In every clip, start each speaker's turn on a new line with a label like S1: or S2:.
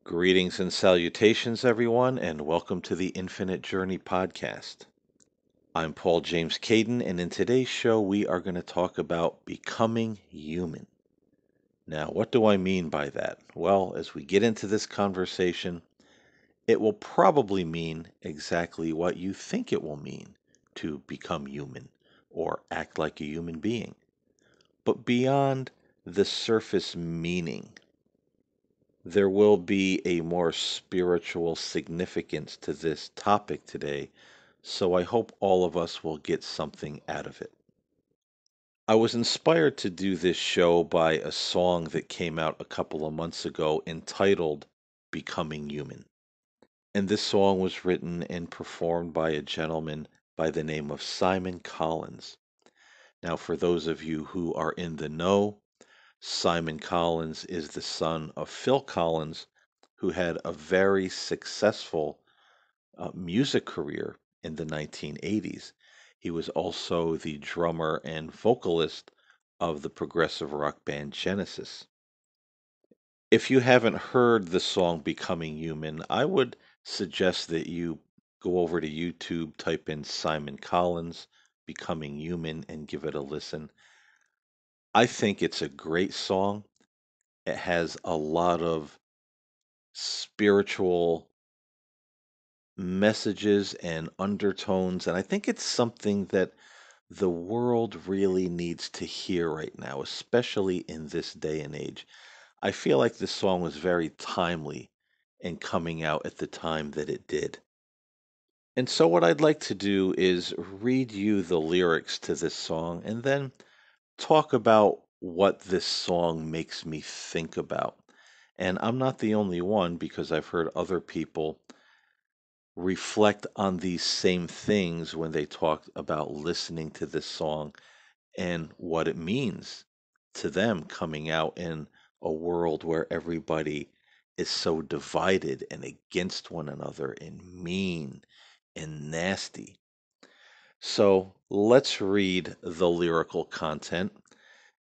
S1: Greetings and salutations, everyone, and welcome to the Infinite Journey podcast. I'm Paul James Caden, and in today's show, we are going to talk about becoming human. Now, what do I mean by that? Well, as we get into this conversation, it will probably mean exactly what you think it will mean to become human or act like a human being, but beyond the surface meaning. There will be a more spiritual significance to this topic today, so I hope all of us will get something out of it. I was inspired to do this show by a song that came out a couple of months ago entitled Becoming Human. And this song was written and performed by a gentleman by the name of Simon Collins. Now, for those of you who are in the know, Simon Collins is the son of Phil Collins, who had a very successful music career in the 1980s. He was also the drummer and vocalist of the progressive rock band Genesis. If you haven't heard the song Becoming Human, I would suggest that you go over to YouTube, type in Simon Collins Becoming Human, and give it a listen. I think it's a great song. It has a lot of spiritual messages and undertones, and I think it's something that the world really needs to hear right now, especially in this day and age. I feel like this song was very timely in coming out at the time that it did. And so, what I'd like to do is read you the lyrics to this song and then talk about what this song makes me think about. And I'm not the only one because I've heard other people reflect on these same things when they talk about listening to this song and what it means to them coming out in a world where everybody is so divided and against one another and mean and nasty. So let's read the lyrical content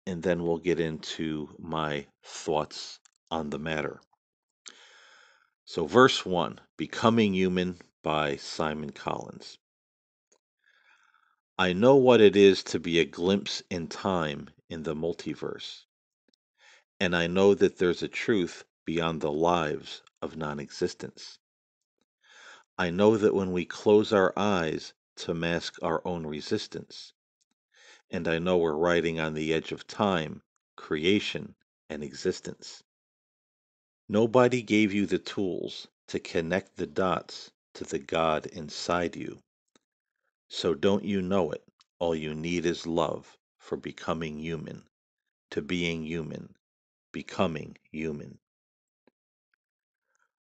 S1: and then we'll get into my thoughts on the matter. So, verse 1, Becoming Human by Simon Collins. I know what it is to be a glimpse in time in the multiverse, and I know that there's a truth beyond the lives of non existence. I know that when we close our eyes to mask our own resistance, and I know we're riding on the edge of time, creation, and existence. Nobody gave you the tools to connect the dots to the God inside you. So don't you know it? All you need is love for becoming human, to being human, becoming human.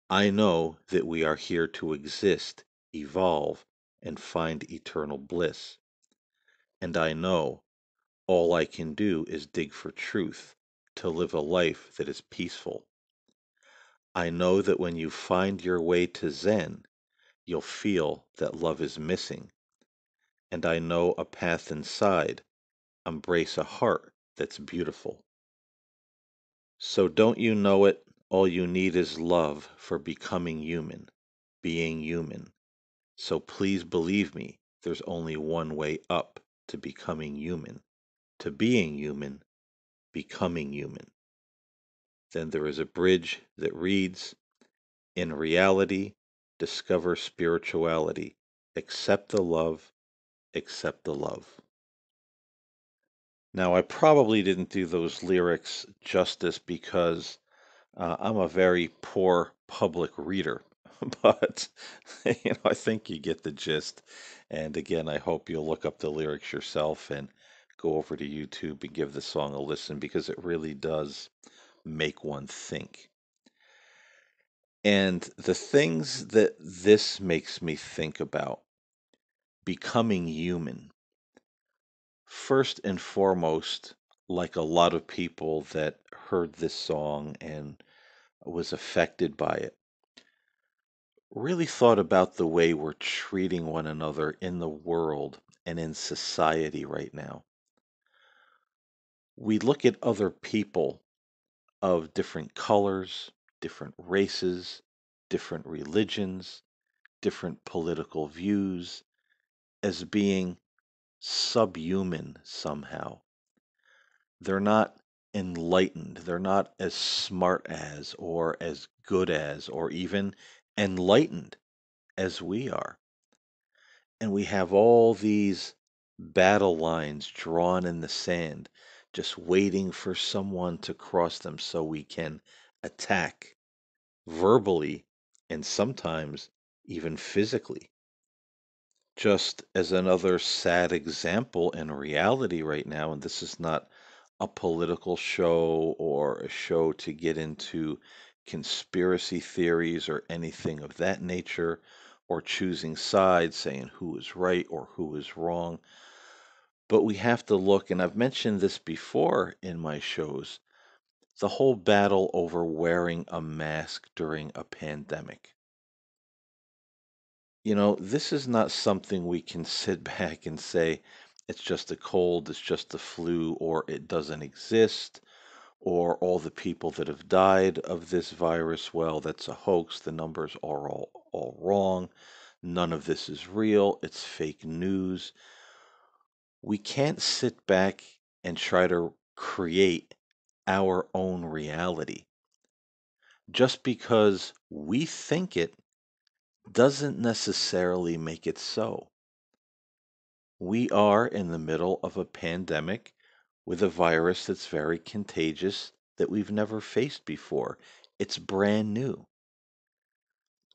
S1: I know that we are here to exist, evolve, and find eternal bliss. And I know all I can do is dig for truth, to live a life that is peaceful. I know that when you find your way to Zen, you'll feel that love is missing. And I know a path inside, embrace a heart that's beautiful. So don't you know it? All you need is love for becoming human, being human. So please believe me, there's only one way up to becoming human, to being human, becoming human. Then there is a bridge that reads, In reality, discover spirituality. Accept the love, accept the love. Now, I probably didn't do those lyrics justice because I'm a very poor public reader, but I think you get the gist. And again, I hope you'll look up the lyrics yourself and go over to YouTube and give the song a listen because it really does make one think. And the things that this makes me think about becoming human, first and foremost, like a lot of people that heard this song and was affected by it, really thought about the way we're treating one another in the world and in society right now. We look at other people of different colors, different races, different religions, different political views as being subhuman somehow. They're not enlightened. They're not as smart as, or as good as, or even enlightened as we are. And we have all these battle lines drawn in the sand, just waiting for someone to cross them so we can attack verbally and sometimes even physically. Just as another sad example in reality right now, and this is not a political show or a show to get into conspiracy theories or anything of that nature, or choosing sides, saying who is right or who is wrong. But we have to look, and I've mentioned this before in my shows, the whole battle over wearing a mask during a pandemic. This is not something we can sit back and say, it's just a cold, it's just a flu, or it doesn't exist, or all the people that have died of this virus, well, that's a hoax. The numbers are all wrong. None of this is real. It's fake news. We can't sit back and try to create our own reality. Just because we think it doesn't necessarily make it so. We are in the middle of a pandemic with a virus that's very contagious that we've never faced before. It's brand new.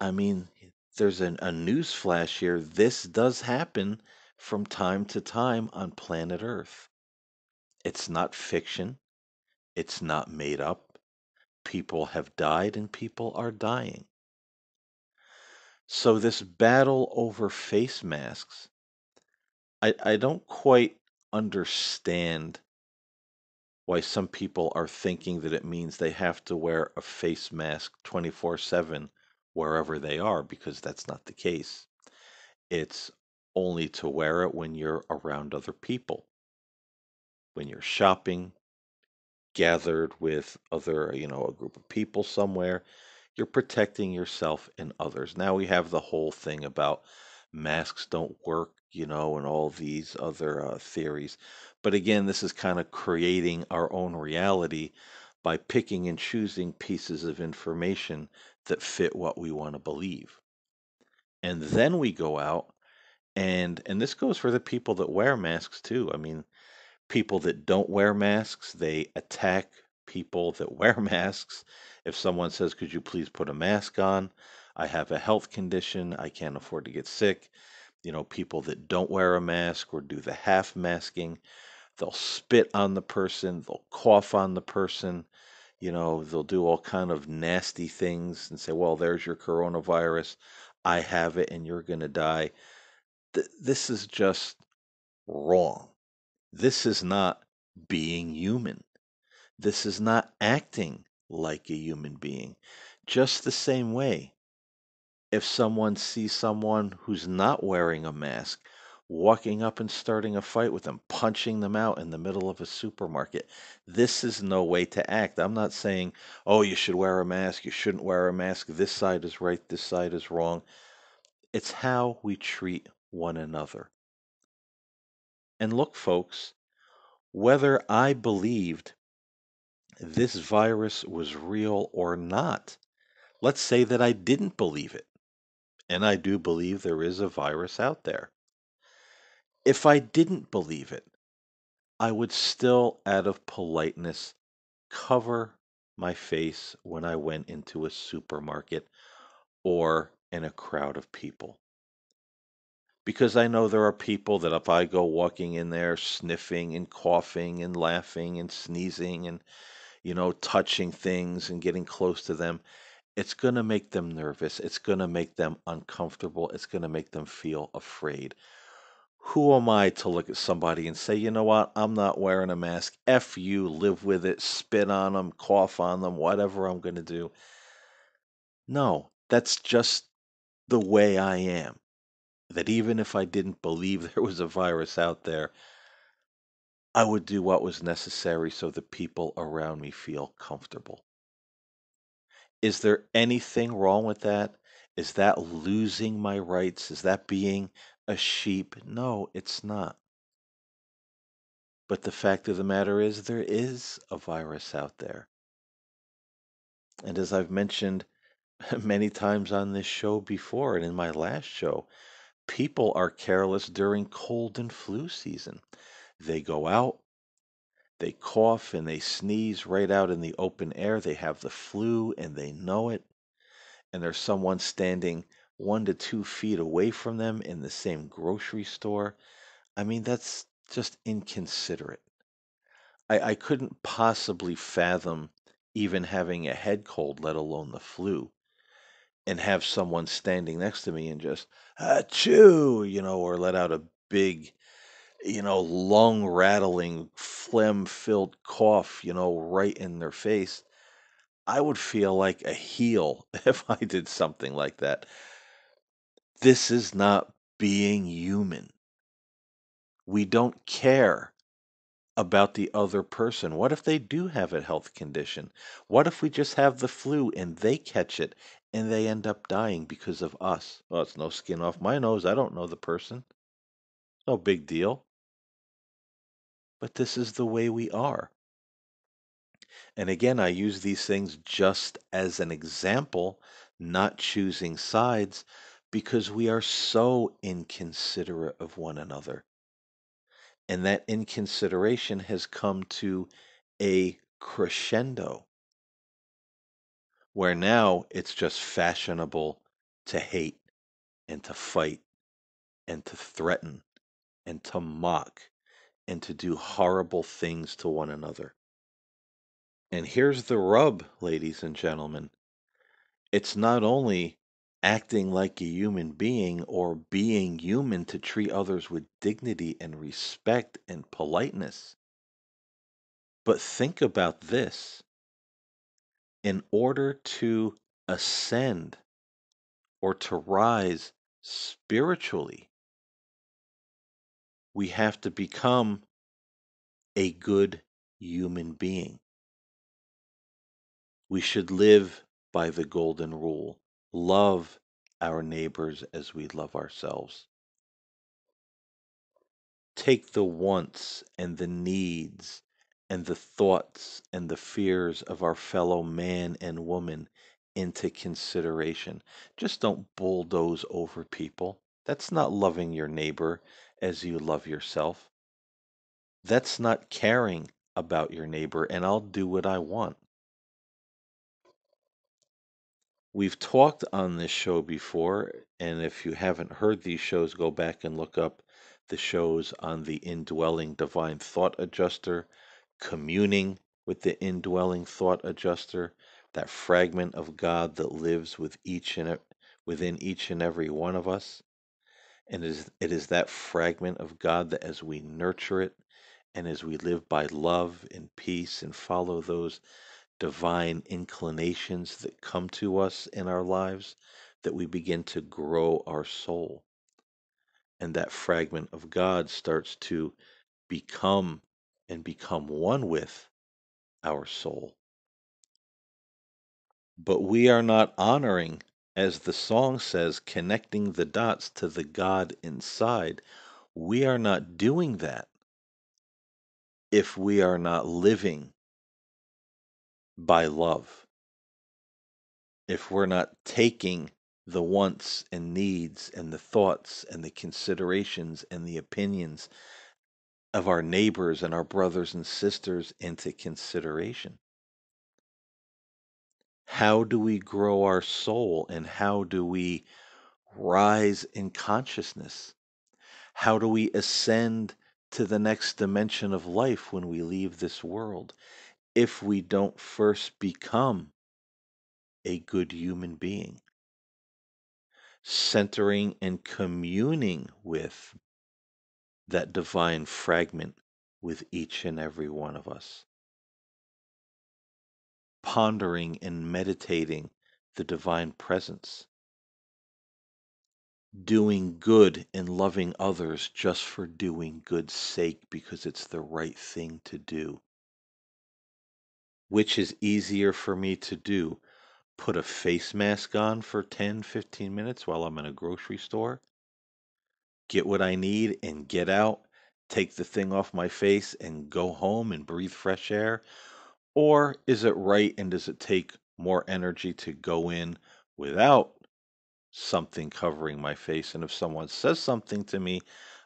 S1: I mean, there's a news flash here. This does happen from time to time on planet Earth. It's not fiction. It's not made up. People have died and people are dying. So this battle over face masks, I don't quite understand why some people are thinking that it means they have to wear a face mask 24/7 wherever they are, because that's not the case. It's only to wear it when you're around other people, when you're shopping, gathered with a group of people somewhere. You're protecting yourself and others. Now we have the whole thing about masks don't work, and all these other theories. But again, this is kind of creating our own reality by picking and choosing pieces of information that fit what we want to believe. And then we go out and this goes for the people that wear masks too. I mean, people that don't wear masks, they attack people that wear masks. If someone says, "Could you please put a mask on? I have a health condition. I can't afford to get sick." People that don't wear a mask or do the half masking, they'll spit on the person, they'll cough on the person, they'll do all kind of nasty things and say, "Well, there's your coronavirus. I have it and you're going to die." This is just wrong. This is not being human. This is not acting like a human being. Just the same way, if someone sees someone who's not wearing a mask, walking up and starting a fight with them, punching them out in the middle of a supermarket, this is no way to act. I'm not saying, oh, you should wear a mask, you shouldn't wear a mask, this side is right, this side is wrong. It's how we treat one another. And look, folks, whether I believed this virus was real or not, let's say that I didn't believe it, and I do believe there is a virus out there. If I didn't believe it, I would still, out of politeness, cover my face when I went into a supermarket or in a crowd of people. Because I know there are people that if I go walking in there sniffing and coughing and laughing and sneezing and, touching things and getting close to them, it's going to make them nervous. It's going to make them uncomfortable. It's going to make them feel afraid. Who am I to look at somebody and say, you know what, I'm not wearing a mask. F you, live with it, spit on them, cough on them, whatever I'm going to do. No, that's just the way I am. That even if I didn't believe there was a virus out there, I would do what was necessary so the people around me feel comfortable. Is there anything wrong with that? Is that losing my rights? Is that being a sheep? No, it's not. But the fact of the matter is, there is a virus out there. And as I've mentioned many times on this show before and in my last show, people are careless during cold and flu season. They go out, they cough and they sneeze right out in the open air. They have the flu and they know it. And there's someone standing 1 to 2 feet away from them in the same grocery store. I mean, that's just inconsiderate. I couldn't possibly fathom even having a head cold, let alone the flu, and have someone standing next to me and just, achoo, or let out a big, lung rattling, phlegm filled cough, right in their face. I would feel like a heel if I did something like that. This is not being human. We don't care about the other person. What if they do have a health condition? What if we just have the flu and they catch it and they end up dying because of us? Well, it's no skin off my nose. I don't know the person. No big deal. But this is the way we are. And again, I use these things just as an example, not choosing sides, because we are so inconsiderate of one another. And that inconsideration has come to a crescendo where now it's just fashionable to hate and to fight and to threaten and to mock and to do horrible things to one another. And here's the rub, ladies and gentlemen. It's not only acting like a human being or being human to treat others with dignity and respect and politeness, but think about this. In order to ascend or to rise spiritually, we have to become a good human being. We should live by the golden rule. Love our neighbors as we love ourselves. Take the wants and the needs and the thoughts and the fears of our fellow man and woman into consideration. Just don't bulldoze over people. That's not loving your neighbor as you love yourself. That's not caring about your neighbor, and I'll do what I want. We've talked on this show before, and if you haven't heard these shows, go back and look up the shows on the indwelling divine thought adjuster, communing with the indwelling thought adjuster, that fragment of God that lives within each and every one of us. And it is that fragment of God that as we nurture it and as we live by love and peace and follow those divine inclinations that come to us in our lives, that we begin to grow our soul. And that fragment of God starts to become and become one with our soul. But we are not honoring, as the song says, connecting the dots to the God inside. We are not doing that if we are not living by love, if we're not taking the wants and needs and the thoughts and the considerations and the opinions of our neighbors and our brothers and sisters into consideration. How do we grow our soul and how do we rise in consciousness? How do we ascend to the next dimension of life when we leave this world if we don't first become a good human being, centering and communing with that divine fragment with each and every one of us, pondering and meditating the divine presence, doing good and loving others just for doing good's sake because it's the right thing to do. Which is easier for me to do, put a face mask on for 10, 15 minutes while I'm in a grocery store, get what I need, and get out, take the thing off my face, and go home and breathe fresh air? Or is it right and does it take more energy to go in without something covering my face? And if someone says something to me,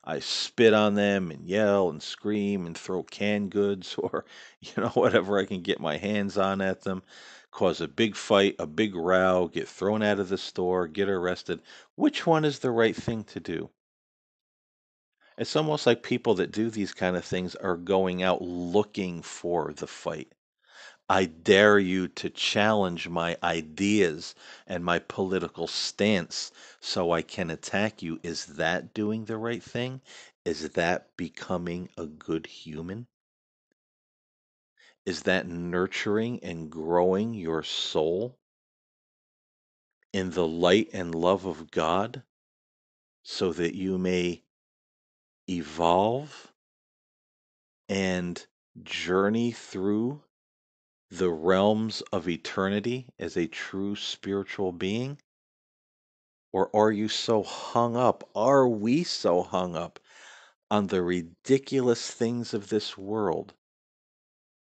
S1: I spit on them and yell and scream and throw canned goods or, whatever I can get my hands on at them, cause a big fight, a big row, get thrown out of the store, get arrested. Which one is the right thing to do? It's almost like people that do these kind of things are going out looking for the fight. I dare you to challenge my ideas and my political stance so I can attack you. Is that doing the right thing? Is that becoming a good human? Is that nurturing and growing your soul in the light and love of God so that you may evolve and journey through the realms of eternity as a true spiritual being? Or are you so hung up? Are we so hung up on the ridiculous things of this world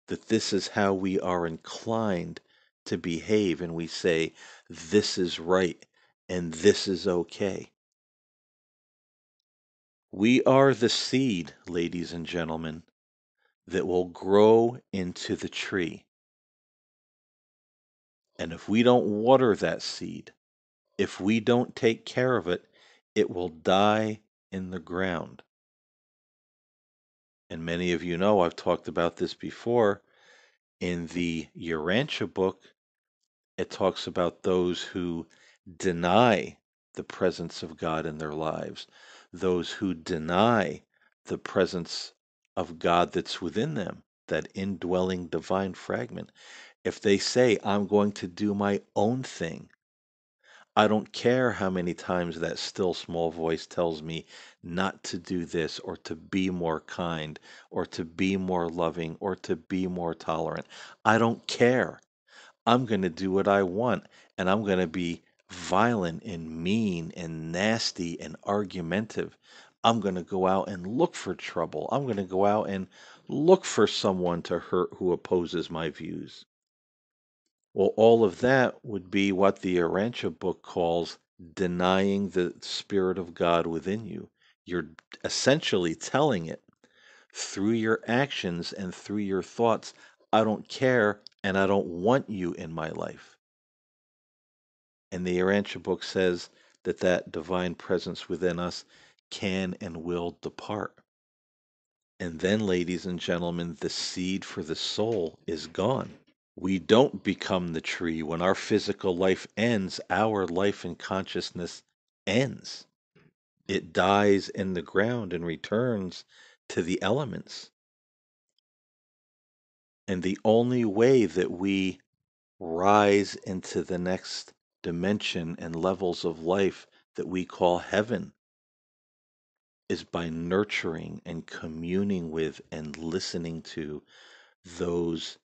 S1: that this is how we are inclined to behave and we say, this is right and this is okay? We are the seed, ladies and gentlemen, that will grow into the tree. And if we don't water that seed, if we don't take care of it, it will die in the ground. And many of you know I've talked about this before. In the Urantia book, it talks about those who deny the presence of God in their lives, those who deny the presence of God that's within them, that indwelling divine fragment. If they say, I'm going to do my own thing, I don't care how many times that still small voice tells me not to do this or to be more kind or to be more loving or to be more tolerant. I don't care. I'm going to do what I want and I'm going to be violent and mean and nasty and argumentative. I'm going to go out and look for trouble. I'm going to go out and look for someone to hurt who opposes my views. Well, all of that would be what the Arantia book calls denying the Spirit of God within you. You're essentially telling it through your actions and through your thoughts, I don't care and I don't want you in my life. And the Arantia book says that that divine presence within us can and will depart. And then, ladies and gentlemen, the seed for the soul is gone. We don't become the tree. When our physical life ends, our life and consciousness ends. It dies in the ground and returns to the elements. And the only way that we rise into the next dimension and levels of life that we call heaven is by nurturing and communing with and listening to those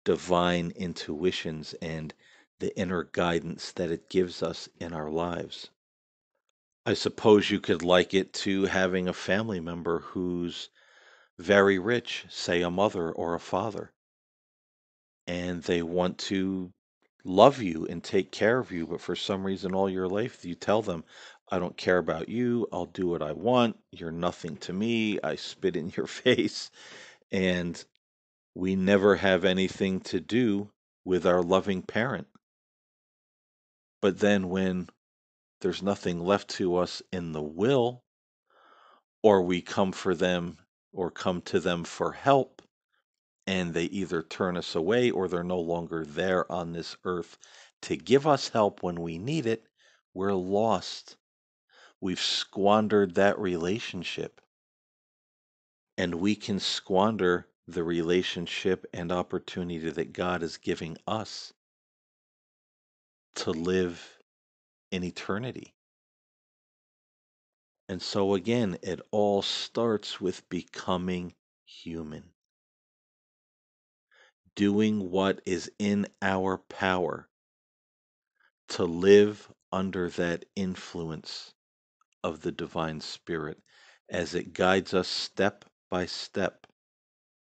S1: divine intuitions and the inner guidance that it gives us in our lives. I suppose you could like it to having a family member who's very rich, say a mother or a father, and they want to love you and take care of you, but for some reason all your life you tell them, I don't care about you, I'll do what I want, you're nothing to me, I spit in your face, and we never have anything to do with our loving parent. But then when there's nothing left to us in the will, or we come for them or come to them for help, and they either turn us away or they're no longer there on this earth to give us help when we need it, we're lost. We've squandered that relationship. And we can squander the relationship and opportunity that God is giving us to live in eternity. And so, again, it all starts with becoming human, doing what is in our power to live under that influence of the divine spirit as it guides us step by step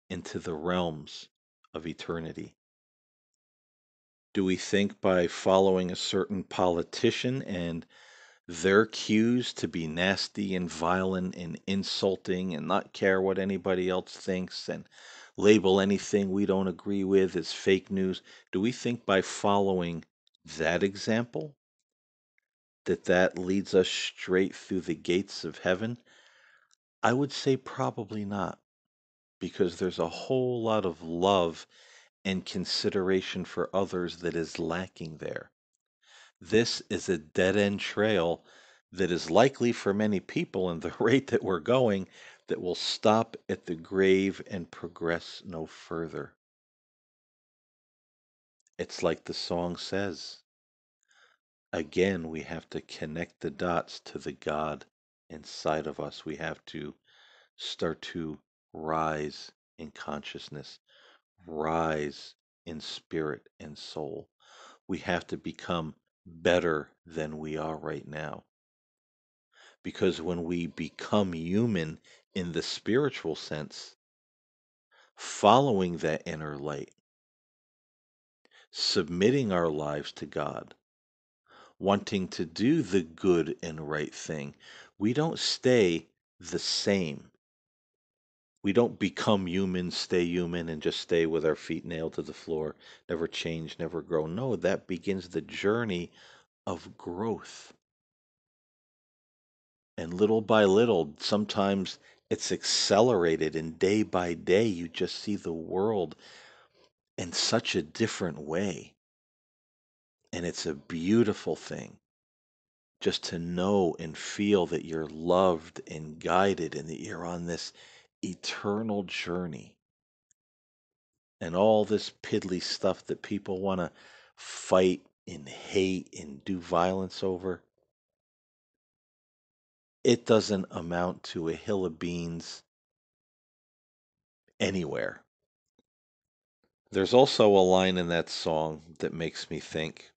S1: into the realms of eternity? Do we think by following a certain politician and their cues to be nasty and violent and insulting and not care what anybody else thinks and label anything we don't agree with as fake news? Do we think by following that example that that leads us straight through the gates of heaven? I would say probably not, because there's a whole lot of love and consideration for others that is lacking there. This is a dead end trail that is likely for many people, and the rate that we're going, that will stop at the grave and progress no further. It's like the song says. Again, we have to connect the dots to the God inside of us. We have to start to rise in consciousness, rise in spirit and soul. We have to become better than we are right now. Because when we become human in the spiritual sense, following that inner light, submitting our lives to God, wanting to do the good and right thing, we don't stay the same. We don't become human, stay human, and just stay with our feet nailed to the floor, never change, never grow. No, that begins the journey of growth. And little by little, sometimes it's accelerated, and day by day, you just see the world in such a different way. And it's a beautiful thing just to know and feel that you're loved and guided and that you're on this eternal journey. And all this piddly stuff that people want to fight and hate and do violence over, it doesn't amount to a hill of beans anywhere. There's also a line in that song that makes me think,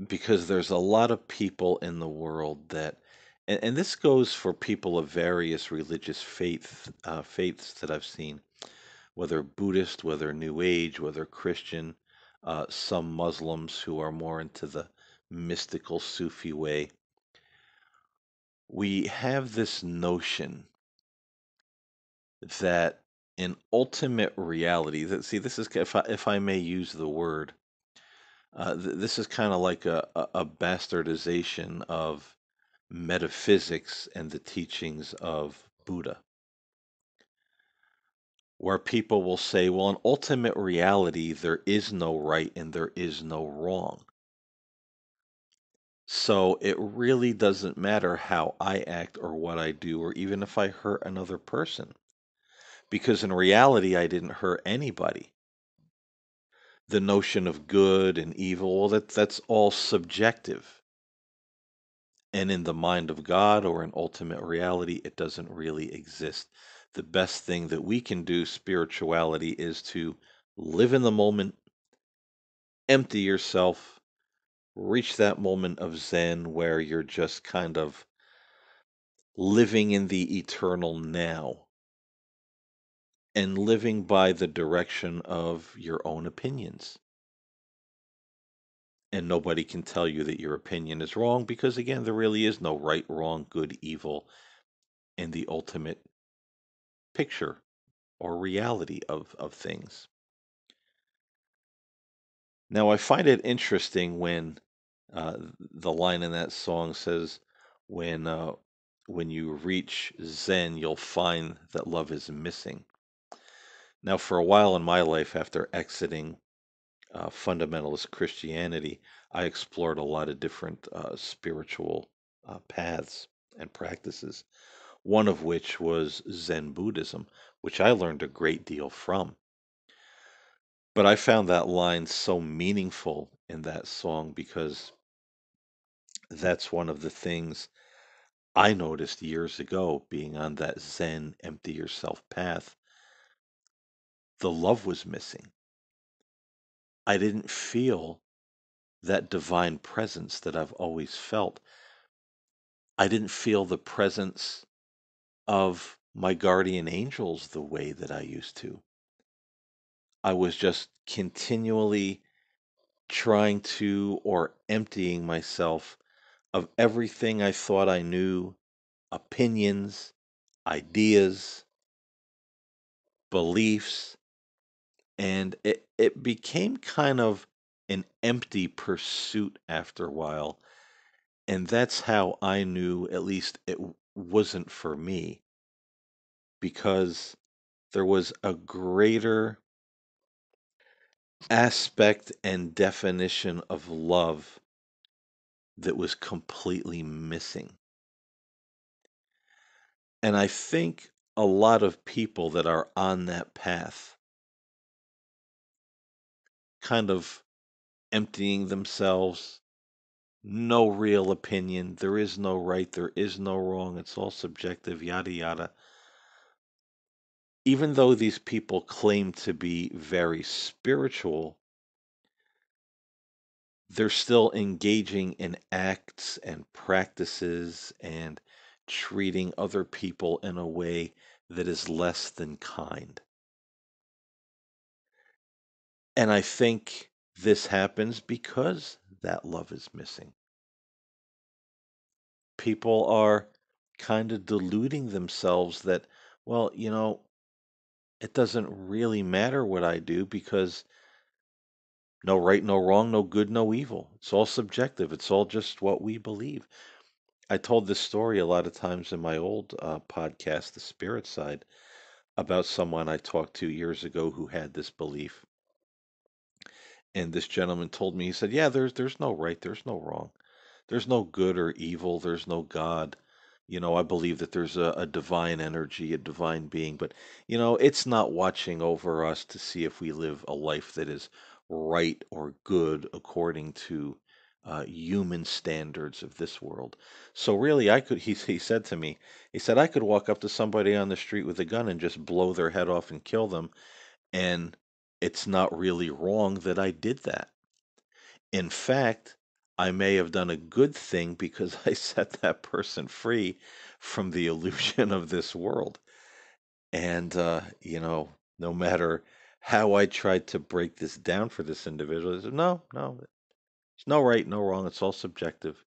S1: because there's a lot of people in the world that, and this goes for people of various religious faiths that I've seen, whether Buddhist, whether New Age, whether Christian, some Muslims who are more into the mystical Sufi way. We have this notion that an ultimate reality, that, see, this is, if I may use the word, this is kind of like a bastardization of metaphysics and the teachings of Buddha, where people will say, well, in ultimate reality, there is no right and there is no wrong. So it really doesn't matter how I act or what I do, or even if I hurt another person, because in reality, I didn't hurt anybody. The notion of good and evil, well, that's all subjective. And in the mind of God or in ultimate reality, it doesn't really exist. The best thing that we can do, spirituality, is to live in the moment, empty yourself, reach that moment of Zen where you're just kind of living in the eternal now and living by the direction of your own opinions. And nobody can tell you that your opinion is wrong because, again, there really is no right, wrong, good, evil in the ultimate picture or reality of things. Now, I find it interesting when the line in that song says, when, uh, when you reach Zen, you'll find that love is missing. Now, for a while in my life, after exiting fundamentalist Christianity, I explored a lot of different spiritual paths and practices, one of which was Zen Buddhism, which I learned a great deal from. But I found that line so meaningful in that song because that's one of the things I noticed years ago being on that Zen empty yourself path. The love was missing. I didn't feel that divine presence that I've always felt. I didn't feel the presence of my guardian angels the way that I used to. I was just continually trying to or emptying myself of everything I thought I knew, opinions, ideas, beliefs, and it became kind of an empty pursuit after a while. And that's how I knew at least wasn't for me because there was a greater aspect and definition of love that was completely missing. And I think a lot of people that are on that path, kind of emptying themselves, no real opinion, there is no right, there is no wrong, it's all subjective, yada yada. Even though these people claim to be very spiritual, they're still engaging in acts and practices and treating other people in a way that is less than kind. And I think this happens because that love is missing. People are kind of deluding themselves that, well, it doesn't really matter what I do because no right, no wrong, no good, no evil. It's all subjective. It's all just what we believe. I told this story a lot of times in my old podcast, The Spirit Side, about someone I talked to years ago who had this belief. And this gentleman told me, he said, "Yeah, there's no right, there's no wrong. There's no good or evil, there's no God. I believe that there's a divine energy, a divine being, but it's not watching over us to see if we live a life that is right or good according to human standards of this world. So really, he said to me, he said, I could walk up to somebody on the street with a gun and just blow their head off and kill them, and it's not really wrong that I did that. In fact, I may have done a good thing because I set that person free from the illusion of this world. And, no matter how I tried to break this down for this individual, I said, no, no, there's no right, no wrong. It's all subjective.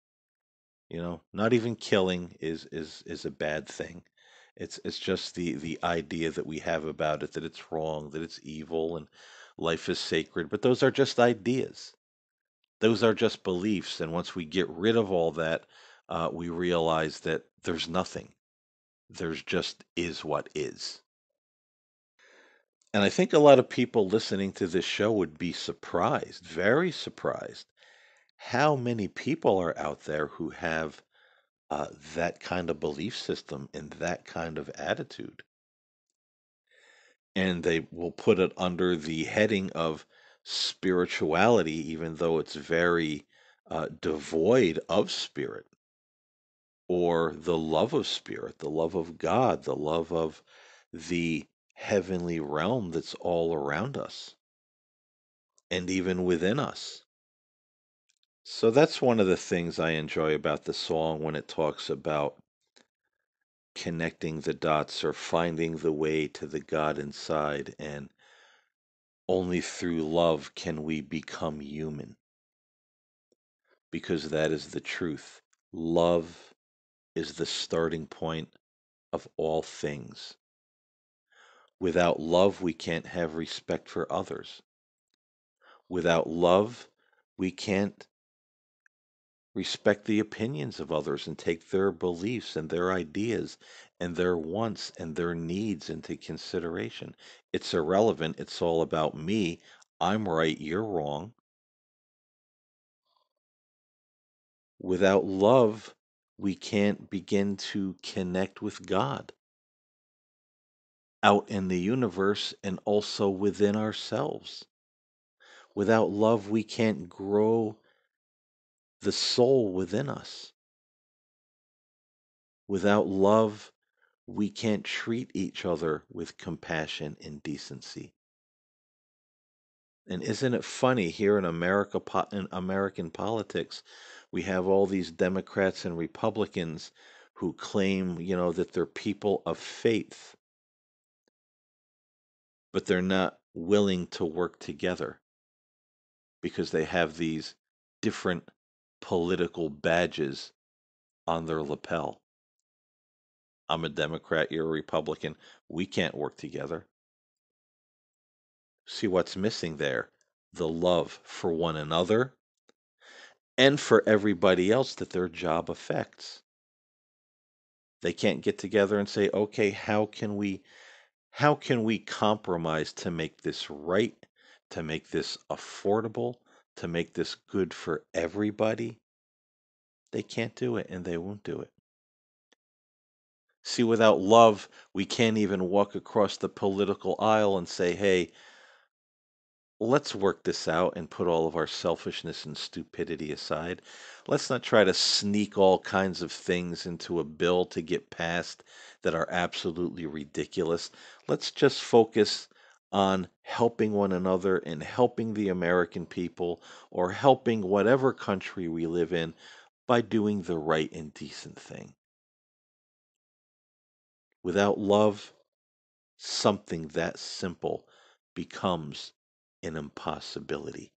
S1: Not even killing is a bad thing. It's just the idea that we have about it that it's wrong, that it's evil, and life is sacred. But those are just ideas. Those are just beliefs, and once we get rid of all that, we realize that there's nothing. There's just is what is. And I think a lot of people listening to this show would be surprised, very surprised, how many people are out there who have that kind of belief system and that kind of attitude. And they will put it under the heading of spirituality, even though it's very devoid of spirit, or the love of spirit, the love of God, the love of the heavenly realm that's all around us and even within us. So that's one of the things I enjoy about the song when it talks about connecting the dots or finding the way to the God inside. And only through love can we become human, because that is the truth. Love is the starting point of all things. Without love, we can't have respect for others. Without love, we can't respect the opinions of others and take their beliefs and their ideas and their wants and their needs into consideration. It's irrelevant. It's all about me. I'm right, you're wrong. Without love, we can't begin to connect with God out in the universe and also within ourselves. Without love, we can't grow the soul within us. Without love, we can't treat each other with compassion and decency. And isn't it funny here in America, in American politics, we have all these Democrats and Republicans who claim, that they're people of faith, but they're not willing to work together because they have these different political badges on their lapel. I'm a Democrat, you're a Republican. We can't work together. See what's missing there? The love for one another and for everybody else that their job affects. They can't get together and say, "Okay, how can we compromise to make this right, to make this affordable, to make this good for everybody?" They can't do it and they won't do it. See, without love, we can't even walk across the political aisle and say, "Hey, let's work this out and put all of our selfishness and stupidity aside. Let's not try to sneak all kinds of things into a bill to get passed that are absolutely ridiculous. Let's just focus on helping one another and helping the American people or helping whatever country we live in by doing the right and decent thing." Without love, something that simple becomes an impossibility.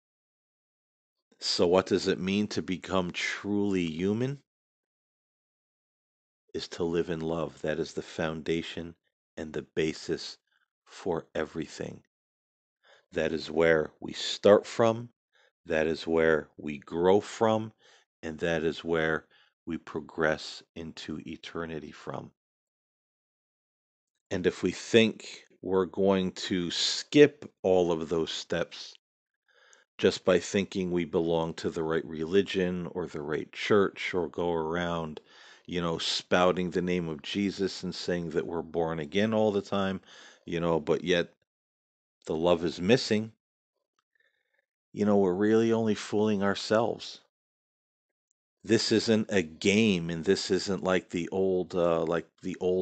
S1: So, what does it mean to become truly human? Is to live in love. That is the foundation and the basis for everything. That is where we start from, that is where we grow from, and that is where we progress into eternity from. And if we think we're going to skip all of those steps just by thinking we belong to the right religion or the right church or go around, spouting the name of Jesus and saying that we're born again all the time, but yet the love is missing, we're really only fooling ourselves. This isn't a game, and this isn't like the old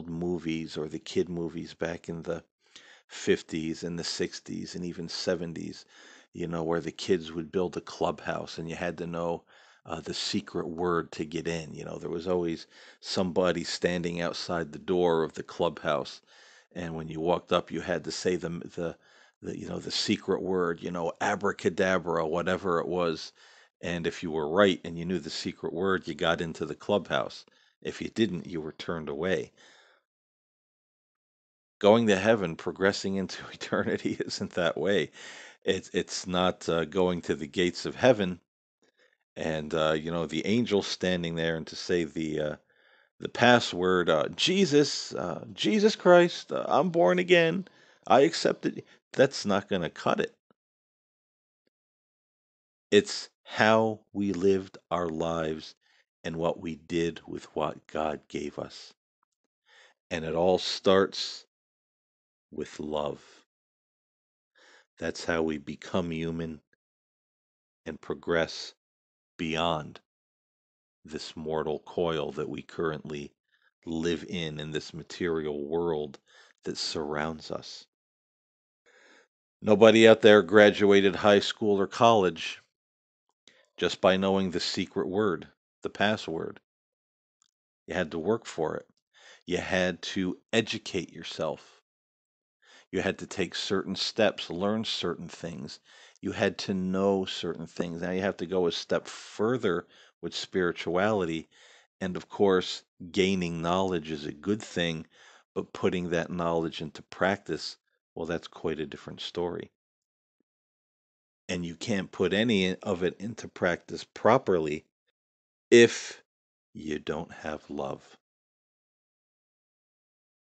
S1: movies or the kid movies back in the 50s and the 60s and even 70s, where the kids would build a clubhouse and you had to know the secret word to get in. There was always somebody standing outside the door of the clubhouse, and when you walked up, you had to say the secret word, abracadabra, whatever it was. And if you were right and you knew the secret word, you got into the clubhouse. If you didn't, you were turned away. Going to heaven, progressing into eternity isn't that way. It's not going to the gates of heaven and the angel standing there and to say the password, Jesus Christ, I'm born again, I accepted. That's not going to cut it. It's how we lived our lives and what we did with what God gave us. And it all starts with love. That's how we become human and progress beyond this mortal coil that we currently live in this material world that surrounds us. Nobody out there graduated high school or college just by knowing the secret word, the password. You had to work for it. You had to educate yourself. You had to take certain steps, learn certain things. You had to know certain things. Now you have to go a step further with spirituality. And of course, gaining knowledge is a good thing, but putting that knowledge into practice, well, that's quite a different story. And you can't put any of it into practice properly if you don't have love.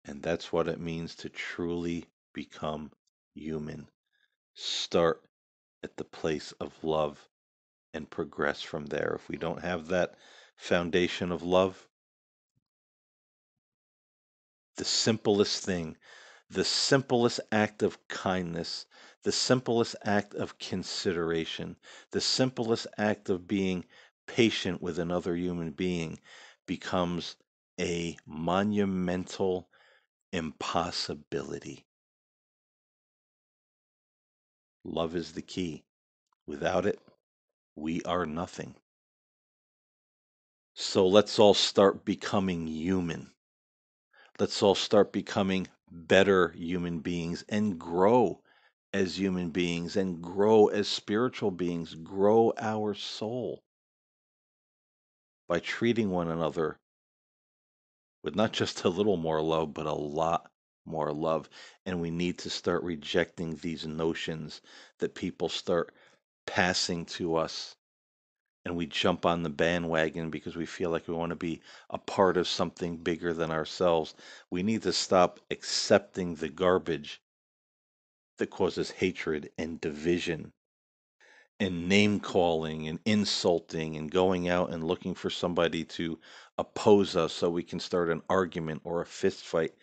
S1: And that's what it means to truly become human. Start at the place of love and progress from there. If we don't have that foundation of love, the simplest thing, the simplest act of kindness, the simplest act of consideration, the simplest act of being patient with another human being becomes a monumental impossibility. Love is the key. Without it, we are nothing. So let's all start becoming human. Let's all start becoming better human beings and grow as human beings and grow as spiritual beings, grow our soul by treating one another with not just a little more love, but a lot more love. And we need to start rejecting these notions that people start passing to us. And we jump on the bandwagon because we feel like we want to be a part of something bigger than ourselves. We need to stop accepting the garbage that causes hatred and division and name calling and insulting and going out and looking for somebody to oppose us so we can start an argument or a fist fight.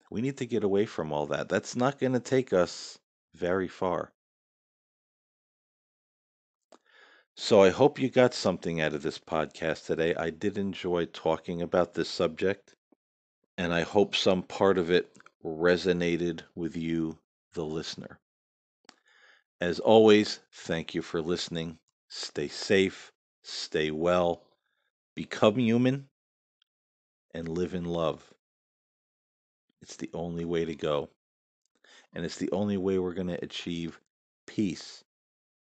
S1: We need to get away from all that. That's not going to take us very far. So I hope you got something out of this podcast today. I did enjoy talking about this subject, and I hope some part of it resonated with you, the listener. As always, thank you for listening. Stay safe, stay well, become human, and live in love. It's the only way to go. And it's the only way we're going to achieve peace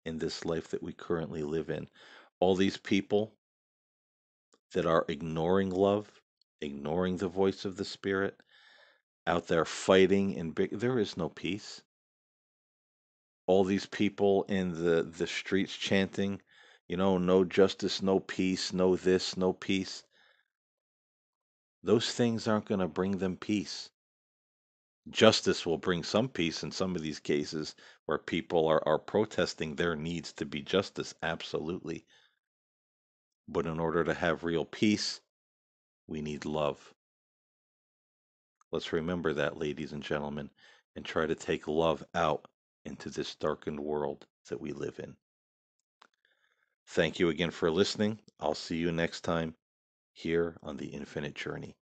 S1: in this life that we currently live in. All these people that are ignoring love, ignoring the voice of the Spirit, out there fighting and there is no peace. All these people in the streets chanting, no justice, no peace, no this, no peace. Those things aren't going to bring them peace. Justice will bring some peace in some of these cases where people are protesting their needs to be justice, absolutely. But in order to have real peace, we need love. Let's remember that, ladies and gentlemen, and try to take love out into this darkened world that we live in. Thank you again for listening. I'll see you next time here on the Infinite Journey.